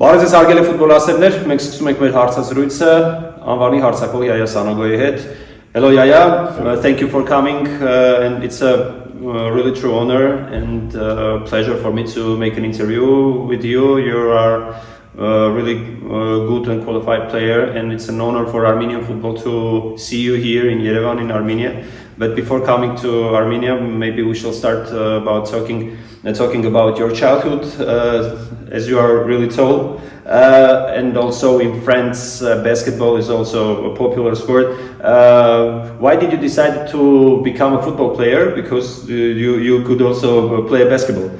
Բարև ձեզ հարգելի ֆուտբոլասերներ, մենք սկսում ենք մեր հարցազրույցը անվանի հարցակող Yaya Sanogoի հետ. Hello Yaya, thank you for coming and it's a really true honor and pleasure for me to make an interview with you. You are a really good and qualified player and it's an honor for Armenian football to see you here in Yerevan in Armenia. But before coming to Armenia, maybe we shall start about talking about your childhood, as you are really tall, and also in France, basketball is also a popular sport. Why did you decide to become a football player? Because you could also play basketball.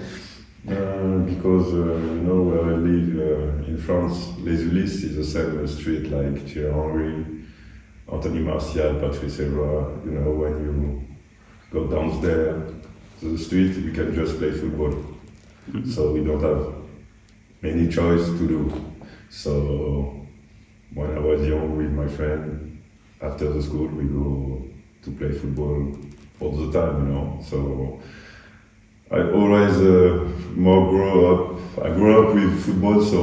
Because where I live in France, Les Ulis is the same street like Thierry Henry, Anthony Martial, Patrice Evra. When you go downstairs to the street, you can just play football. Mm-hmm. So we don't have many choice to do. So when I was young with my friend, after the school, we go to play football all the time, So I always I grew up with football, so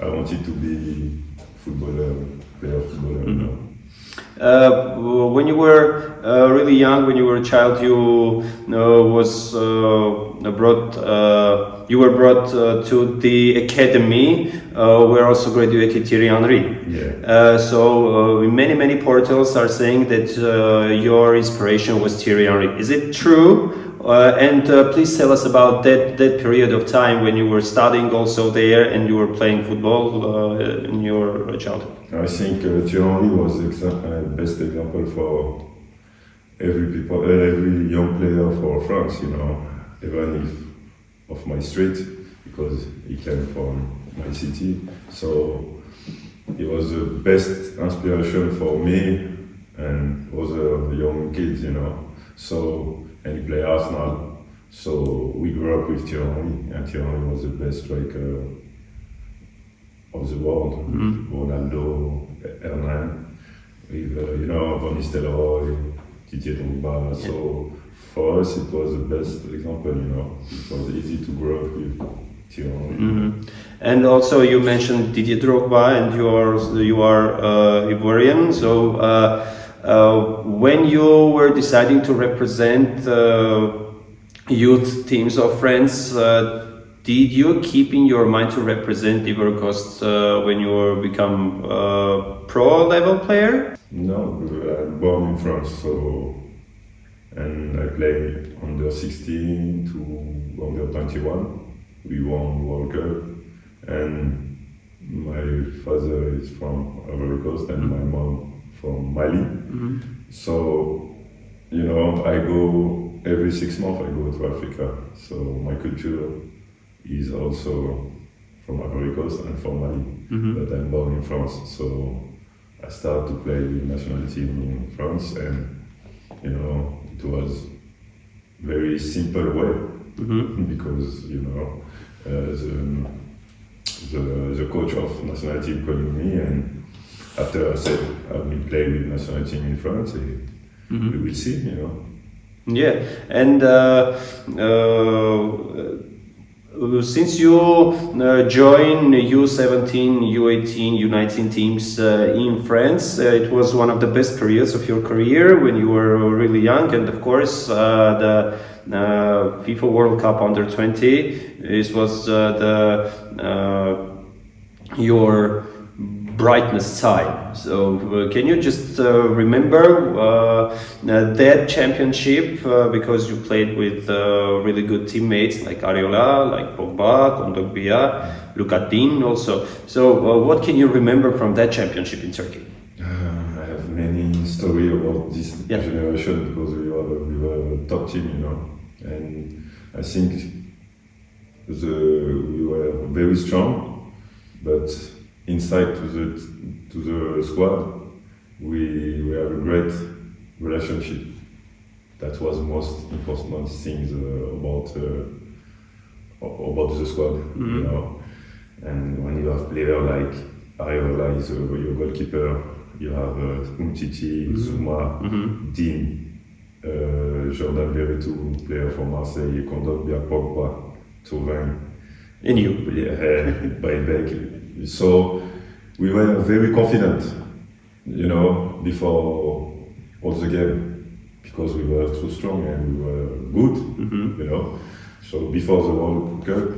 I wanted to be player of footballer. Mm-hmm. When you were really young, when you were a child, you were brought to the academy where also graduated Thierry Henry. Yeah. So many portals are saying that your inspiration was Thierry Henry. Is it true? And please tell us about that period of time when you were studying also there and you were playing football in your childhood. I think Thierry Henry was the best example for every young player for France, even if of my street, because he came from my city. So he was the best inspiration for me and other young kids, So, and he played Arsenal. So we grew up with Thierry Henry, and Thierry Henry was the best striker of the world. Mm-hmm. Ronaldo, Hernan, with Van Nistelrooy, Didier Drogba. Yeah. So for us, it was the best example. It was easy to grow up with Thierry Henry. Mm-hmm. And also, you mentioned Didier Drogba, and you are Ivorian. So when you were deciding to represent youth teams of France, did you keep in your mind to represent Ivory Coast when you become a pro level player? No, I'm born in France, and I played under 16 to under 21. We won World Cup, and my father is from Ivory Coast and my mom from Mali. Mm-hmm. So, I go every 6 months. I go to Africa. So my culture is also from Ivory Coast and from Mali, mm-hmm. But I'm born in France, so I started to play with national team in France, and it was very simple way, mm-hmm. Because the coach of national team called me, and after I said I will play with national team in France, mm-hmm. We will see, Yeah, and since you joined U17, U18, U19 teams in France, it was one of the best periods of your career when you were really young, and of course the FIFA World Cup under 20. This was your brightness time. So can you just remember that championship because you played with really good teammates like Areola, like Pogba, Kondogbia, Lukatin also. So what can you remember from that championship in Turkey? I have many stories about this generation because we were a top team, and I think we were very strong, but inside to the squad, we have a great relationship. That was the most important thing about the squad, mm-hmm. And when you have players like Areola is your goalkeeper, you have Umtiti, mm-hmm. Zuma, mm-hmm. Dean, Jordan Veretout, player from Marseille, Kondogbia, Pogba, Thauvin, In you. Yeah, by back. So we were very confident, before all the game, because we were too strong and we were good, So before the World Cup,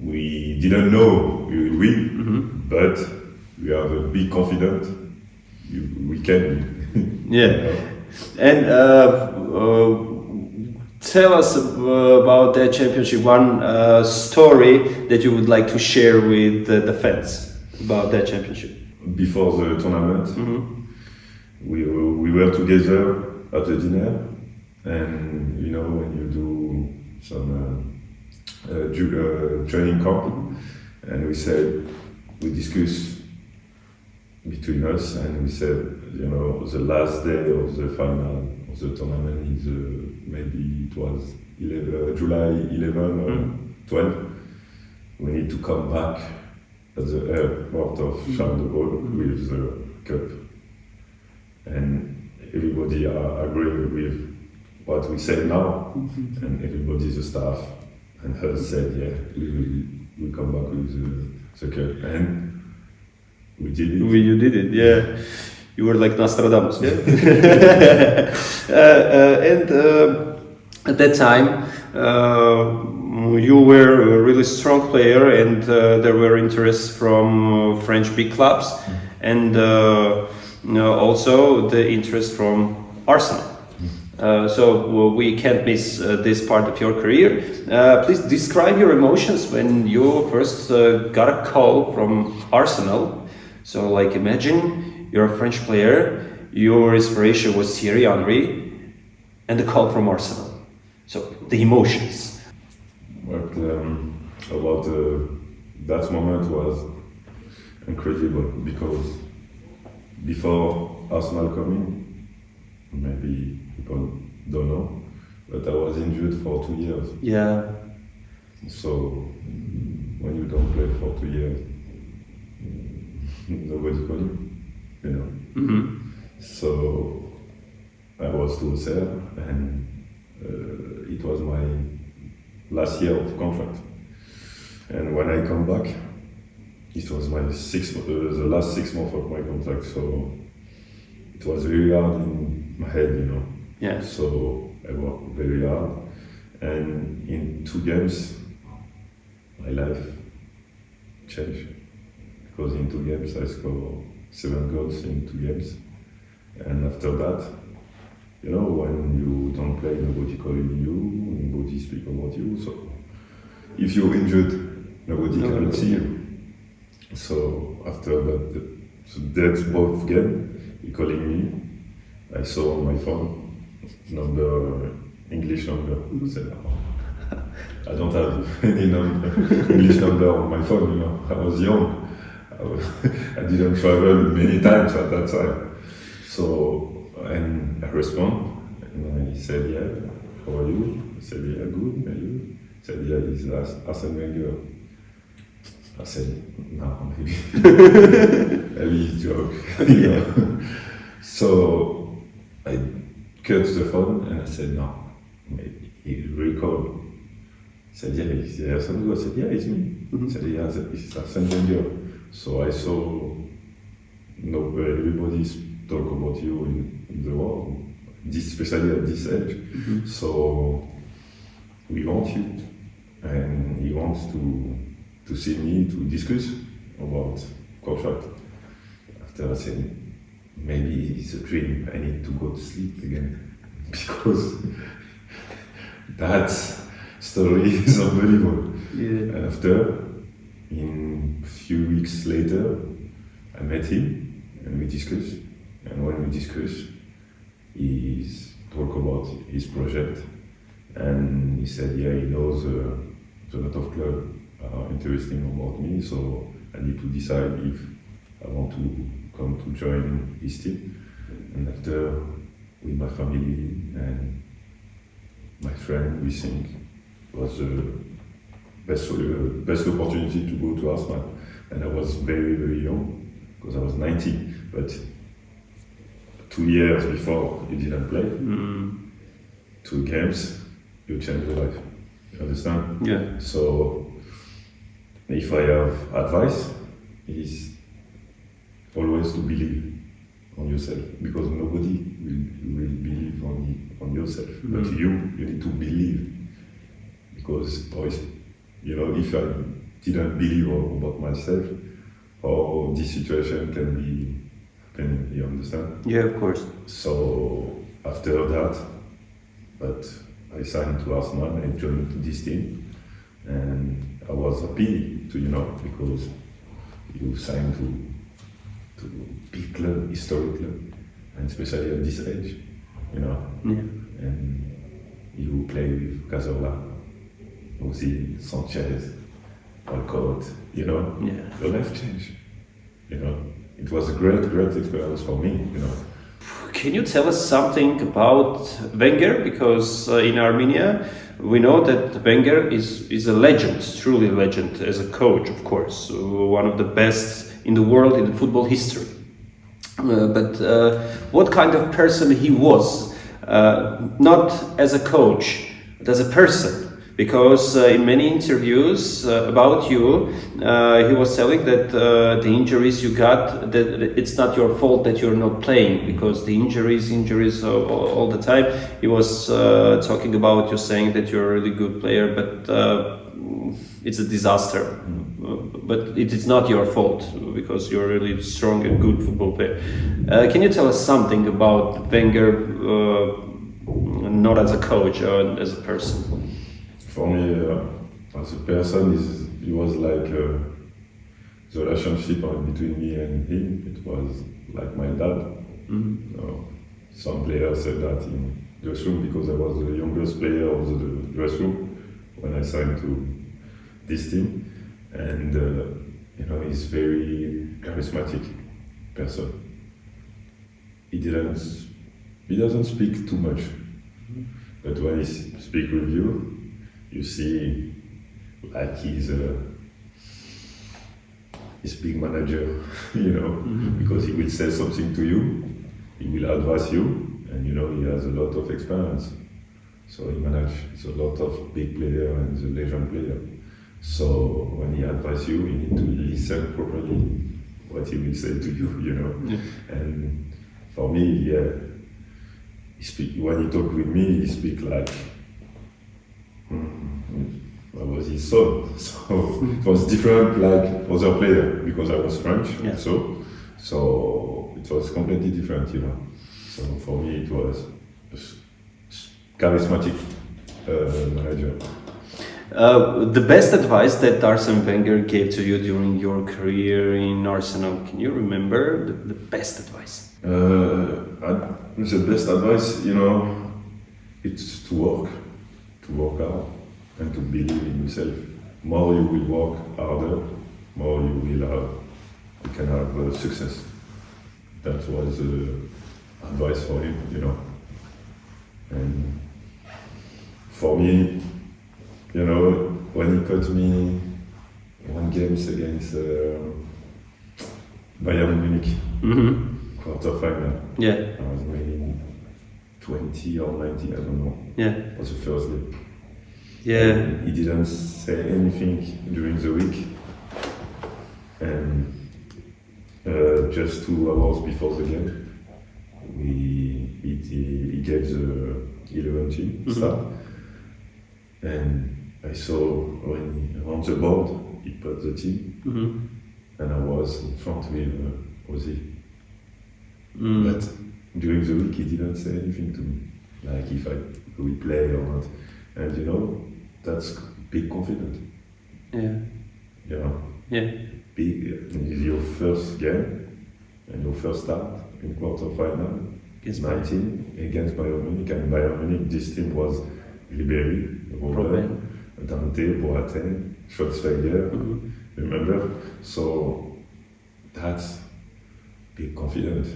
we didn't know we will win, but we have a big confidence. We can win. Yeah. And tell us about that championship. One story that you would like to share with the fans about that championship. Before the tournament, we were together at the dinner, and when you do some training camp, and we discussed between us, and we said, the last day of the final of the tournament is maybe it was July 11 or 12. We need to come back at the airport of Charles de Gaulle with the cup, and everybody agree with what we say now, and everybody, the staff and us said, yeah, we come back with the cup, and we did it. You did it, yeah. You were like Nostradamus, yeah. And at that time, you were a really strong player, and there were interests from French big clubs, and also the interest from Arsenal. So we can't miss this part of your career. Please describe your emotions when you first got a call from Arsenal. So, like, imagine you're a French player, your inspiration was Thierry Henry, and the call from Arsenal. So, the emotions. But about that moment was incredible, because before Arsenal coming, maybe people don't know, but I was injured for 2 years. Yeah. So when you don't play for 2 years, nobody call you, So I was too sad, and it was my last year of contract. And when I come back, it was my the last 6 months of my contract. So it was very hard in my head, Yeah. So I worked very hard, and in 2 games, my life changed. Because in 2 games I scored 7 goals in 2 games, and after that, when you don't play, nobody calling you, nobody speak about you. So if you're injured, nobody can see you. So after that both game, he calling me. I saw on my phone English number. I said, I don't have any English number on my phone. I was young. I didn't travel many times at that time. So, and I respond, and he said, yeah, how are you? I said, yeah, good, and you? He said, yeah, he's Arsene Wenger. I said, no, maybe he's joke. So I cut the phone, and I said, no, maybe he recalled. He said, yeah, it's Yaya Sanogo. I said, yeah, it's me. He said, yeah, it's Arsene Wenger. So I saw everybody talk about you in the world, especially at this age. So we want you, and he wants to see me to discuss about contract. After I said, maybe it's a dream, I need to go to sleep again, because that story is unbelievable. Yeah. And after, in a few weeks later, I met him and we discussed. And when we discussed, he talked about his project, and he said, yeah, he knows a lot of clubs are interesting about me, so I need to decide if I want to come to join his team. And after, with my family and my friend, we think it was the best opportunity to go to Arsenal. And I was very, very young, because I was 19, but 2 years before you didn't play, 2 games, you change your life. You understand? Yeah. So if I have advice, is always to believe on yourself, because nobody will believe on yourself, but you need to believe, because if I didn't believe about myself, how this situation can be happening, you understand? Yeah, of course. So after that, but I signed to Arsenal and joined this team, and I was happy because you signed to big club, historic club, and especially at this age, and you play with Cazorla, Ozil, Sanchez, Walcott, your life changed, It was a great experience for me, Can you tell us something about Wenger? Because in Armenia, we know that Wenger is a legend, truly a legend as a coach, of course, one of the best in the world in football history. But what kind of person he was, not as a coach, but as a person? Because in many interviews about you, he was telling that the injuries you got, that it's not your fault that you're not playing, because the injuries all the time. He was talking about you, saying that you're a really good player, but it's a disaster. But it is not your fault, because you're a really strong and good football player. Can you tell us something about Wenger, not as a coach, or as a person? For me, as a person, he was like the relationship between me and him. It was like my dad. Some players said that in the dressing room, because I was the youngest player of the dressing room when I signed to this team. And he's very charismatic person. He doesn't speak too much, but when he speaks with you, you see, like he's big manager, because he will say something to you, he will advise you, and he has a lot of experience. So he manages a lot of big player and the legend player. So when he advises you, you need to listen properly what he will say to you, Yeah. And for me, when he talk with me, he speak like I was his son, so it was different like other player, because I was French, so it was completely different, So for me, it was a charismatic manager. The best advice that Arsene Wenger gave to you during your career in Arsenal, can you remember the best advice? The best advice, it's to work hard and to believe in yourself. More you will work harder, more you can have success. That was advice for him, And for me, when he caught me one games against Bayern Munich, quarter-final. Yeah. I was maybe 20 or 19, I don't know. Yeah. It was the first game. Yeah. And he didn't say anything during the week. And just 2 hours before the game, he gave the 11 team start. And I saw when he on the board, he put the team, and I was in front with Ozil. But during the week, he didn't say anything to me, like if I will play or not. And that's big confidence. Yeah. Yeah. Big, it's your first game and your first start in quarter-final. Against 19 against Bayern Munich, and Bayern Munich, this team was Ribéry, Robben, Dante, Boateng, Schwarzenegger, remember? So that's big confidence,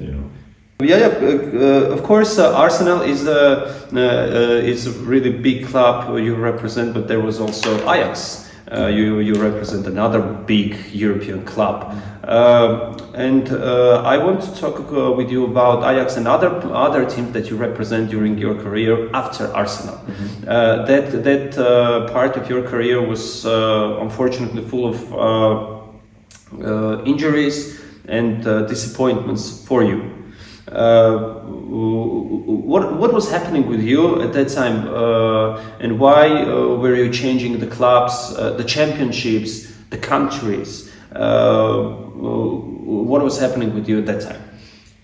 Of course, Arsenal is a really big club you represent, but there was also Ajax. You represent another big European club, and I want to talk with you about Ajax and other teams that you represent during your career after Arsenal. That part of your career was unfortunately full of injuries and disappointments for you. What was happening with you at that time, and why were you changing the clubs, the championships, the countries? What was happening with you at that time?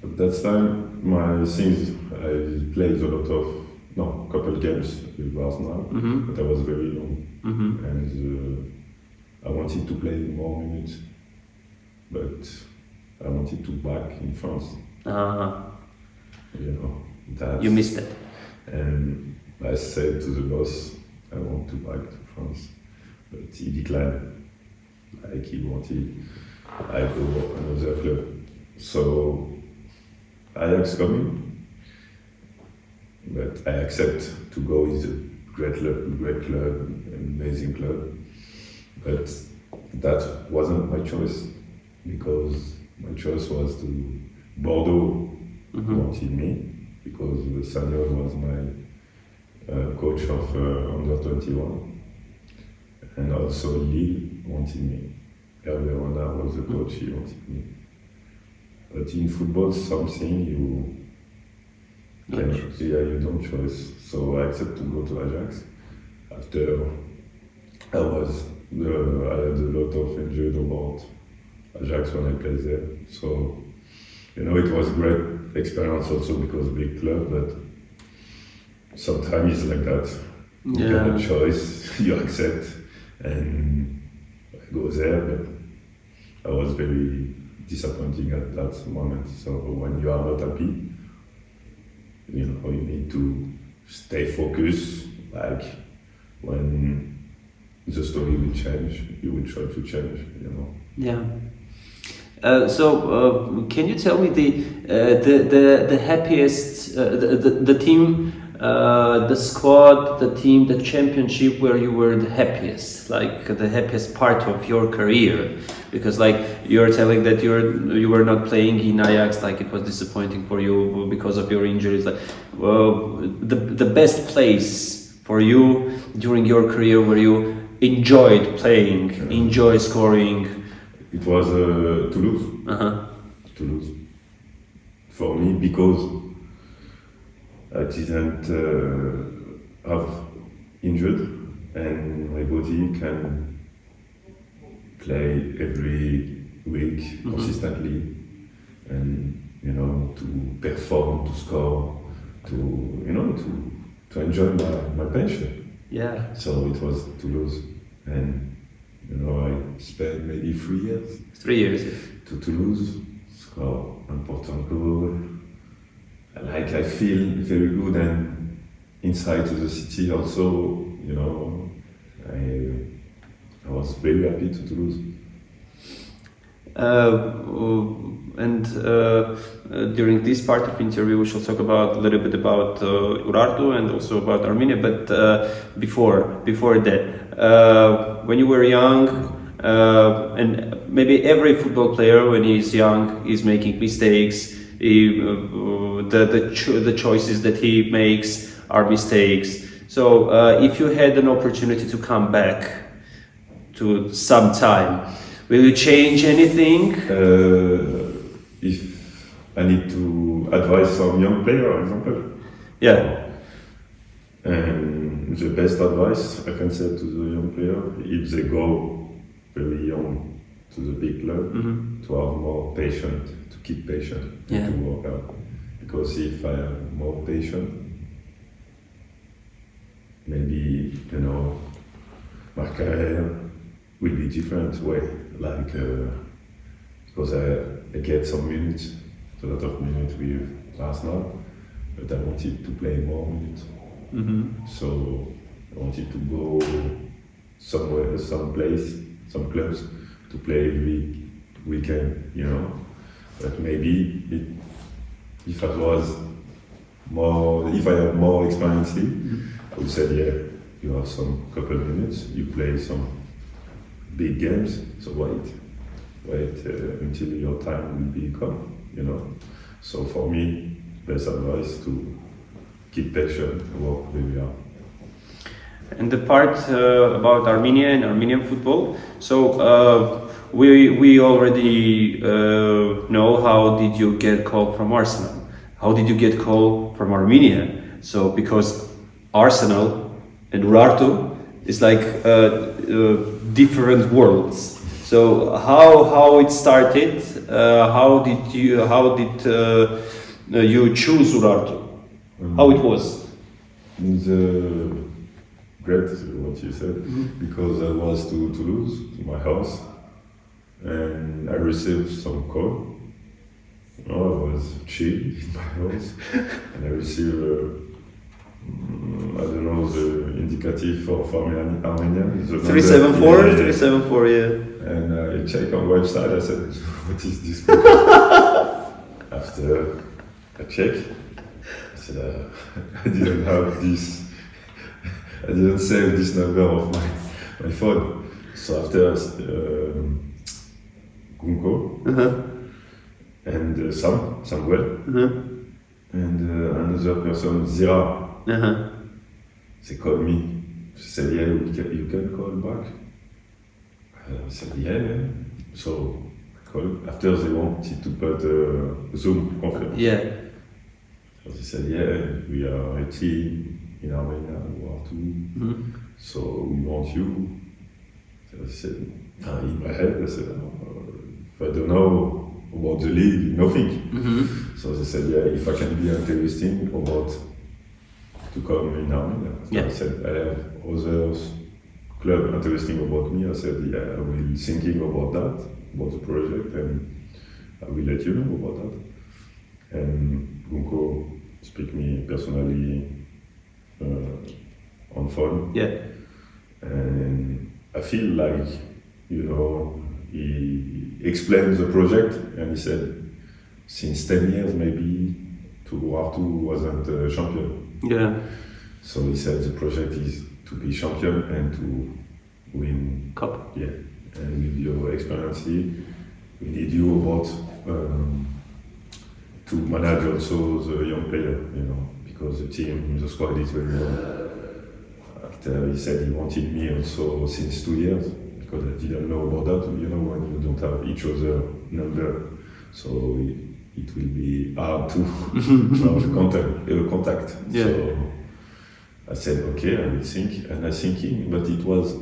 At that time, since I played a lot of couple games with Arsenal, but I was very young, and I wanted to play more minutes, but I wanted to back in France. You missed it. And I said to the boss, I want to back to France, but he declined. Like he wanted I go another club. So Ajax coming, but I accept to go. It's a great club, amazing club. But that wasn't my choice, because my choice was to Bordeaux wanted me, because Samuel was my coach of under 21, and also Lille wanted me. Hervé Renard was the coach, he wanted me. But in football, something you don't choose. So I accept to go to Ajax. After I had a lot of injured about Ajax when I played there. So it was a great experience also, because big club, but sometimes it's like that. You get a choice, you accept, and I go there, but I was very disappointing at that moment. So when you are not happy, you need to stay focused. Like when the story will change, you will try to change. Yeah. So can you tell me the happiest the team, the squad, the team, the championship where you were the happiest, like the happiest part of your career? Because like you're telling that you were not playing in Ajax, like it was disappointing for you because of your injuries. Like the best place for you during your career where you enjoyed playing, enjoy scoring. It was Toulouse. Toulouse. For me, because I didn't have injured, and my body can play every week consistently, and to perform, to score, to enjoy my passion. Yeah. So it was Toulouse, and I spent maybe 3 years. 3 years. To Toulouse, score important goal. I feel very good, and inside to the city also, I was very happy to Toulouse. During this part of interview, we shall talk a little bit about Urartu and also about Armenia. But before that, when you were young, and maybe every football player when he's young is making mistakes. The choices that he makes are mistakes. So if you had an opportunity to come back to some time, will you change anything? If I need to advise some young player, for example. Yeah. And the best advice I can say to the young player, if they go very young to the big club, to have more patience, to keep patient, to work out. Because if I have more patience, maybe my career will be different way. Like because I get some minutes, a lot of minutes with Arsenal, but I wanted to play more minutes. So I wanted to go somewhere, some place, some clubs to play every weekend, But maybe if I have more experience, I would say, you have some couple of minutes, you play some big games. So wait until your time will be come, you know. So for me, best advice to keep patient, work very hard. And the part about Armenia and Armenian football. So we already know how did you get called from Arsenal? How did you get called from Armenia? So because Arsenal and Urartu is like different worlds. So how it started? How did you choose Urartu? How it was? It's great what you said, because I was to Toulouse, to my house, and I received some call. I was chill in my house, and I received I don't know the indicative for Armenia. 374, 374, yeah. And I checked on website. I said, "What is this?" After I checked, I said, "I didn't have this. I didn't save this number of my phone." So after Gunko and Samuel and another person, Zira, they called me. They said, "Yeah, you can call back." I said, "Yeah." So I called. After they wanted to put Zoom conference. Yeah. So they said, "Yeah, we are a team in Armenia, Urartu, so we want you." So I said, in my head, I said, "If I don't know about the league, nothing." So they said, "Yeah, if I can be interesting about to come in Armenia." Yeah. I said, "I have other club interesting about me." I said, "Yeah, I will thinking about that, about the project, and I will let you know about that." And Gunko speak me personally on phone. Yeah. And I feel like, he explained the project, and he said, since 10 years maybe, Urartu wasn't a champion. Yeah. So he said the project is to be champion and to win Cup. Yeah. And with your experience, we need you about to manage also the young player, because the team, the squad is very well. After he said he wanted me also since 2 years, because I didn't know about that, when you don't have each other number, so it will be hard to have contact. Yeah. So I said, okay, I will think, and I thinking, but it was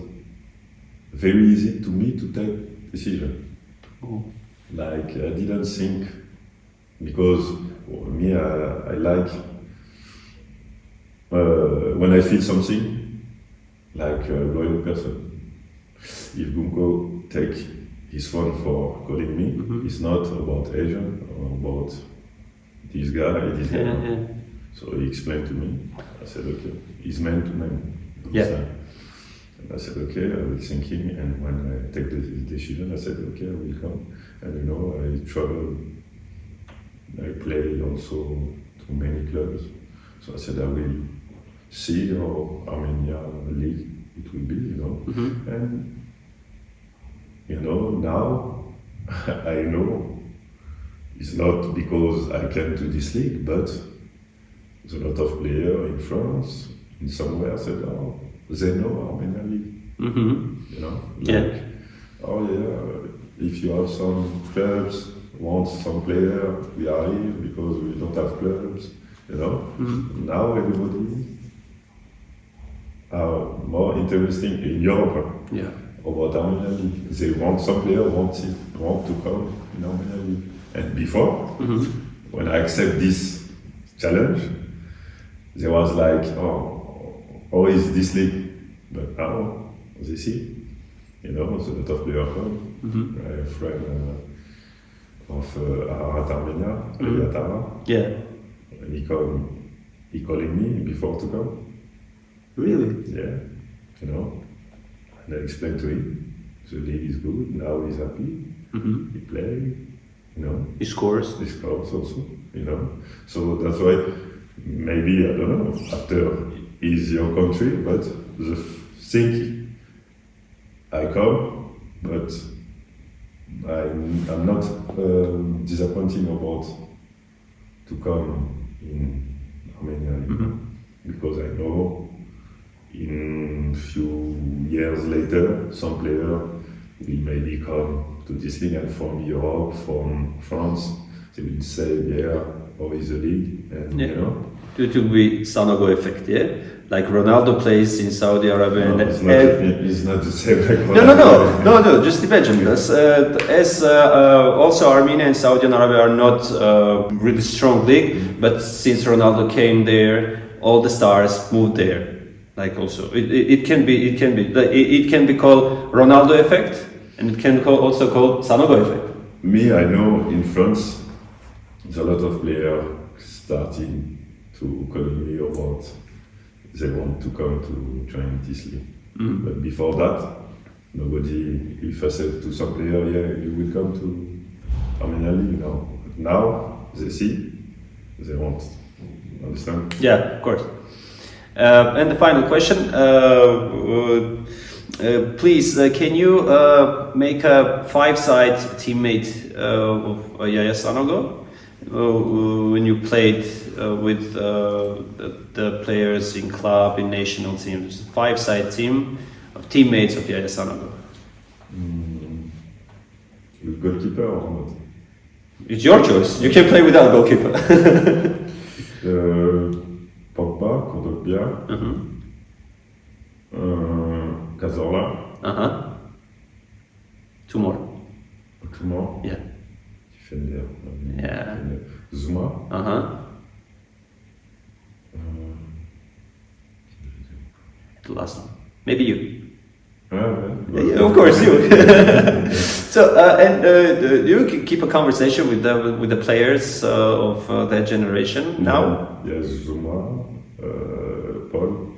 very easy to me to take decision. Like I didn't think, because me, I like when I feel something, like a loyal person. If Gunko take his phone for calling me, it's not about Asian or about this guy, this guy. Yeah. So he explained to me. I said, okay, he's man to man. Yeah. And I said, okay, I was thinking, and when I take the decision, I said, okay, I will come. And I travel, I play also to many clubs. So I said, I will see how Armenia league it will be, And, now I know it's not because I came to this league, but there's a lot of players in France, in somewhere said, oh, they know Armenia league. Yeah. Oh yeah, if you have some clubs, want some player, we are here because we don't have clubs, Now everybody are more interesting in Europe about Armenia league. They want some player want to come in Armenia league. And before, when I accept this challenge, there was like, how is this league? But now they see, there's a lot of players come. I have a friend of Ararat Armenia, Yatara. Yeah. And he calling me before to come. Really? Yeah, and I explained to him, the league is good, now he's happy, he play, He scores. he scores also, So that's why, maybe, I don't know, after is your country, but the thing, I come, but I'm not disappointing about to come in Armenia because I know in few years later some player will maybe come to this league, and from Europe, from France, they will say, yeah, how is the league, and you know. Due to the Sanogo effect, yeah? Like Ronaldo plays in Saudi Arabia. No, and it's not the same like Ronaldo. No, just imagine this. As also Armenia and Saudi Arabia are not really strong league, but since Ronaldo came there, all the stars moved there. Like also, it can be called Ronaldo effect, and it can also called Sanogo effect. Me, I know in France, there's a lot of players starting to calling me about they want to come to join this league. But before that, nobody, if I said to some player, yeah, you will come to Armenia League now. Now, they see, they want. Understand? Yeah, of course. And the final question, please, can you make a five-side teammate of Yaya Sanogo when you played with the players in club, in national teams? Five-side team of teammates of Yaya Sanogo. With goalkeeper or not? It's your choice. You can play without goalkeeper. Pogba, Kondogbia, Cazorla. Two more. Two more. Yeah. Defender. Yeah. Zuma. The last one. Maybe you. Yeah, of course you. So and you keep a conversation with the players of that generation now. Yes, Zuma, Paul,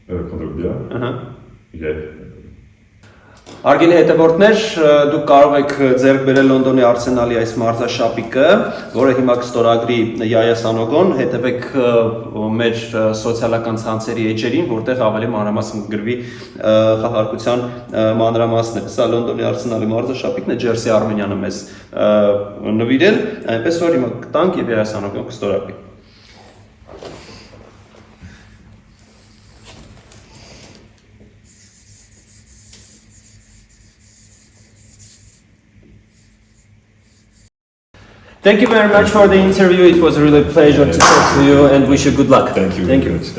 Kondogbia. Yeah. Արգելի հետևորդներ, դուք կարող եք ձեռք բերել Լոնդոնի Արսենալի այս մարզաշապիկը, որը հիմա կստորագրի Yaya Sanogon, հետևեք մեր սոցիալական ցանցերի էջերին, որտեղ ավելի մանրամասն կգրվի խաղարկության մանրամասները։ Սա Լոնդոնի Արսենալի մարզաշապիկն է, Ջերսի Արմենյանը մեզ նվիրել, այնպես որ հիմա կտանք եւ Yaya Sanogon կստորագրի։ Thank you very much for the interview. It was a really pleasure to talk to you and wish you good luck. Thank you. Thank you. Thanks.